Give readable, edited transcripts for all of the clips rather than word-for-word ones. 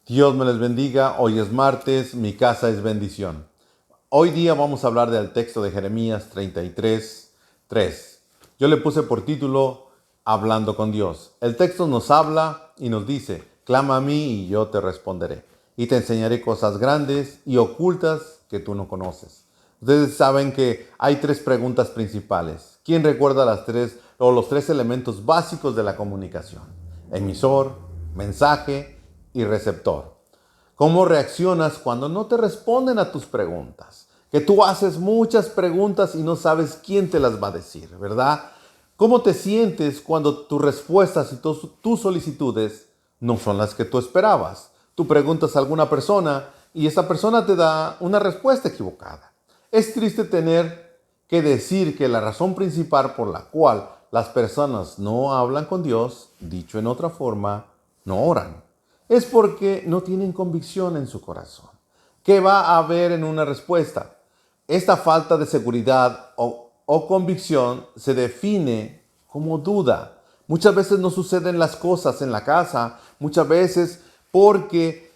Dios me les bendiga. Hoy es martes, mi casa es bendición. Hoy día vamos a hablar del texto de Jeremías 33:3. Yo le puse por título Hablando con Dios. El texto nos habla y nos dice: clama a mí y yo te responderé, y te enseñaré cosas grandes y ocultas que tú no conoces. Ustedes saben que hay tres preguntas principales. ¿Quién recuerda los tres elementos básicos de la comunicación? Emisor, mensaje y receptor. ¿Cómo reaccionas cuando no te responden a tus preguntas? Que tú haces muchas preguntas y no sabes quién te las va a decir, ¿verdad? ¿Cómo te sientes cuando tus respuestas y tus solicitudes no son las que tú esperabas? Tú preguntas a alguna persona y esa persona te da una respuesta equivocada. Es triste tener que decir que la razón principal por la cual las personas no hablan con Dios, dicho en otra forma, no oran, es porque no tienen convicción en su corazón. ¿Qué va a haber en una respuesta? Esta falta de seguridad o convicción se define como duda. Muchas veces no suceden las cosas en la casa, muchas veces porque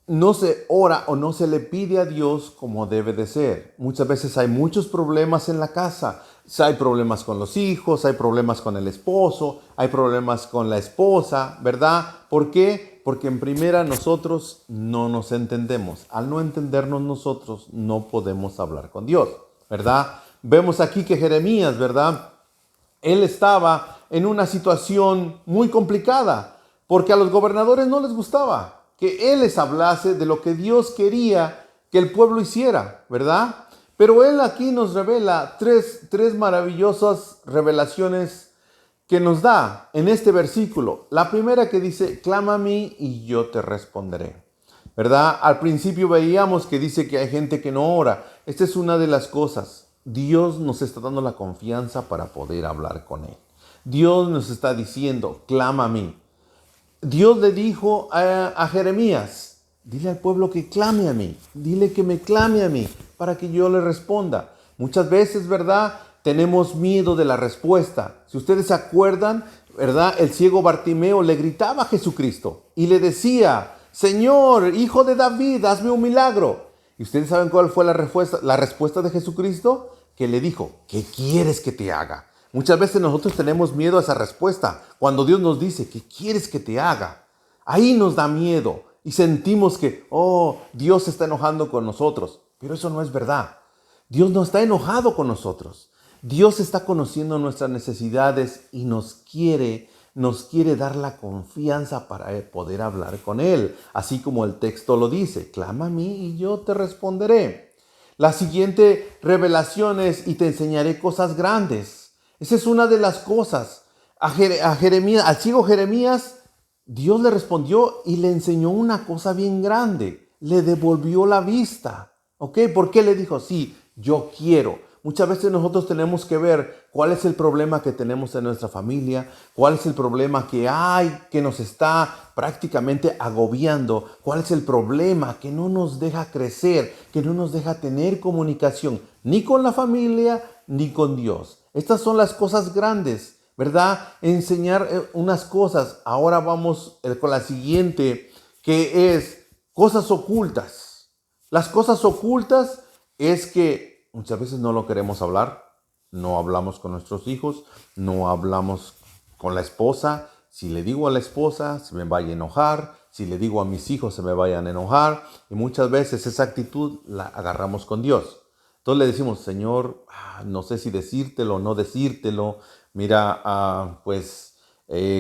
no se ora o no se le pide a Dios como debe de ser. Muchas veces hay muchos problemas en la casa. Hay problemas con los hijos, hay problemas con el esposo, hay problemas con la esposa, ¿verdad? ¿Por qué? Porque en primera nosotros no nos entendemos. Al no entendernos nosotros no podemos hablar con Dios, ¿verdad? Vemos aquí que Jeremías, ¿verdad? Él estaba en una situación muy complicada porque a los gobernadores no les gustaba que él les hablase de lo que Dios quería que el pueblo hiciera, ¿verdad? Pero él aquí nos revela tres maravillosas revelaciones que nos da en este versículo. La primera que dice: clama a mí y yo te responderé, ¿verdad? Al principio veíamos que dice que hay gente que no ora. Esta es una de las cosas. Dios nos está dando la confianza para poder hablar con Él. Dios nos está diciendo: clama a mí. Dios le dijo a Jeremías: dile al pueblo que clame a mí, dile que me clame a mí para que yo le responda. Muchas veces, ¿verdad?, tenemos miedo de la respuesta. Si ustedes se acuerdan, ¿verdad?, el ciego Bartimeo le gritaba a Jesucristo y le decía: Señor, hijo de David, hazme un milagro. ¿Y ustedes saben cuál fue la respuesta? La respuesta de Jesucristo, que le dijo: ¿qué quieres que te haga? Muchas veces nosotros tenemos miedo a esa respuesta. Cuando Dios nos dice: ¿qué quieres que te haga? Ahí nos da miedo y sentimos que, Dios se está enojando con nosotros. Pero eso no es verdad. Dios no está enojado con nosotros. Dios está conociendo nuestras necesidades y nos quiere dar la confianza para poder hablar con Él. Así como el texto lo dice: clama a mí y yo te responderé. La siguiente revelación es: y te enseñaré cosas grandes. Esa es una de las cosas. A Jeremías, al ciego Jeremías, Dios le respondió y le enseñó una cosa bien grande. Le devolvió la vista. ¿Ok? ¿Por qué le dijo: sí, yo quiero? Muchas veces nosotros tenemos que ver cuál es el problema que tenemos en nuestra familia, cuál es el problema que hay que nos está prácticamente agobiando, cuál es el problema que no nos deja crecer, que no nos deja tener comunicación ni con la familia ni con Dios. Estas son las cosas grandes, ¿verdad? Enseñar unas cosas. Ahora vamos con la siguiente, que es cosas ocultas. Las cosas ocultas es que muchas veces no lo queremos hablar, no hablamos con nuestros hijos, no hablamos con la esposa. Si le digo a la esposa, se me vaya a enojar. Si le digo a mis hijos, se me vayan a enojar. Y muchas veces esa actitud la agarramos con Dios. Entonces le decimos: Señor, no sé si decírtelo o no decírtelo. Mira,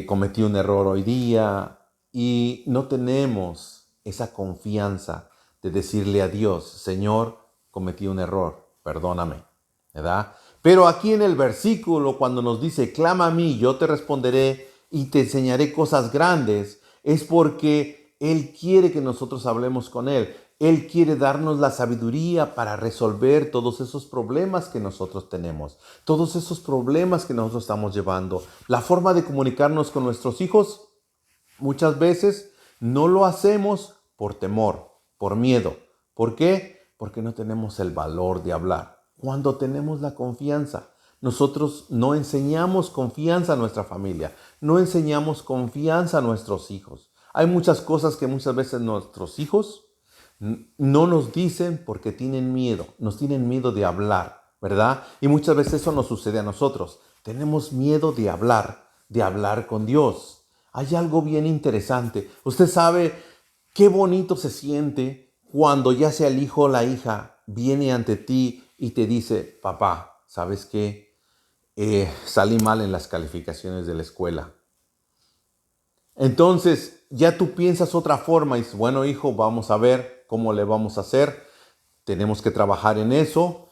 cometí un error hoy día. Y no tenemos esa confianza de decirle a Dios: Señor, cometí un error, perdóname, ¿verdad? Pero aquí en el versículo, cuando nos dice: clama a mí, yo te responderé y te enseñaré cosas grandes, es porque Él quiere que nosotros hablemos con Él. Él quiere darnos la sabiduría para resolver todos esos problemas que nosotros tenemos, todos esos problemas que nosotros estamos llevando. La forma de comunicarnos con nuestros hijos, muchas veces no lo hacemos por temor, por miedo. ¿Por qué? Porque no tenemos el valor de hablar. Cuando tenemos la confianza, nosotros no enseñamos confianza a nuestra familia, no enseñamos confianza a nuestros hijos. Hay muchas cosas que muchas veces nuestros hijos no nos dicen porque tienen miedo, nos tienen miedo de hablar, ¿verdad? Y muchas veces eso nos sucede a nosotros. Tenemos miedo de hablar con Dios. Hay algo bien interesante. Usted sabe qué bonito se siente cuando ya sea el hijo o la hija viene ante ti y te dice, papá, ¿sabes qué? Salí mal en las calificaciones de la escuela. Entonces ya tú piensas otra forma y dices, bueno hijo, vamos a ver cómo le vamos a hacer. Tenemos que trabajar en eso.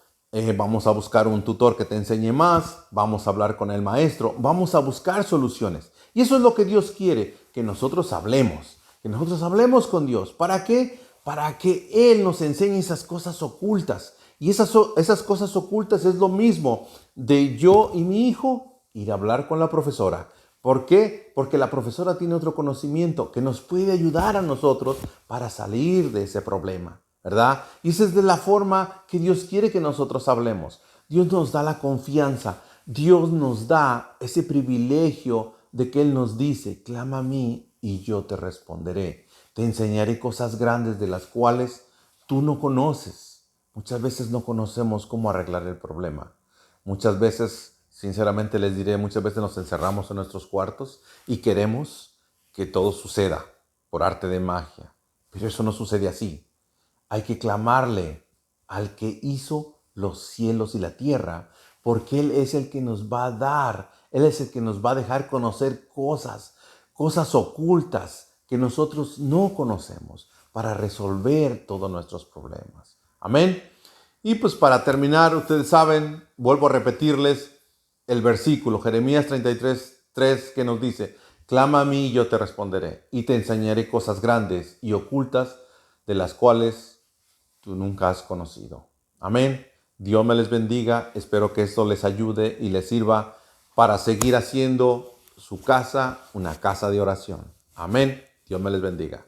Vamos a buscar un tutor que te enseñe más. Vamos a hablar con el maestro. Vamos a buscar soluciones. Y eso es lo que Dios quiere, que nosotros hablemos. Que nosotros hablemos con Dios. ¿Para qué? Para que Él nos enseñe esas cosas ocultas. Y esas cosas ocultas es lo mismo de yo y mi hijo ir a hablar con la profesora. ¿Por qué? Porque la profesora tiene otro conocimiento que nos puede ayudar a nosotros para salir de ese problema, ¿verdad? Y esa es de la forma que Dios quiere que nosotros hablemos. Dios nos da la confianza. Dios nos da ese privilegio de que Él nos dice, clama a mí y yo te responderé. Te enseñaré cosas grandes de las cuales tú no conoces. Muchas veces no conocemos cómo arreglar el problema. Muchas veces, sinceramente les diré, muchas veces nos encerramos en nuestros cuartos y queremos que todo suceda por arte de magia. Pero eso no sucede así. Hay que clamarle al que hizo los cielos y la tierra, porque Él es el que nos va a dar, Él es el que nos va a dejar conocer cosas ocultas que nosotros no conocemos para resolver todos nuestros problemas. Amén. Y pues para terminar, ustedes saben, vuelvo a repetirles el versículo, Jeremías 33:3, que nos dice, clama a mí y yo te responderé, y te enseñaré cosas grandes y ocultas de las cuales tú nunca has conocido. Amén. Dios me les bendiga. Espero que esto les ayude y les sirva para seguir haciendo su casa una casa de oración. Amén. Dios me les bendiga.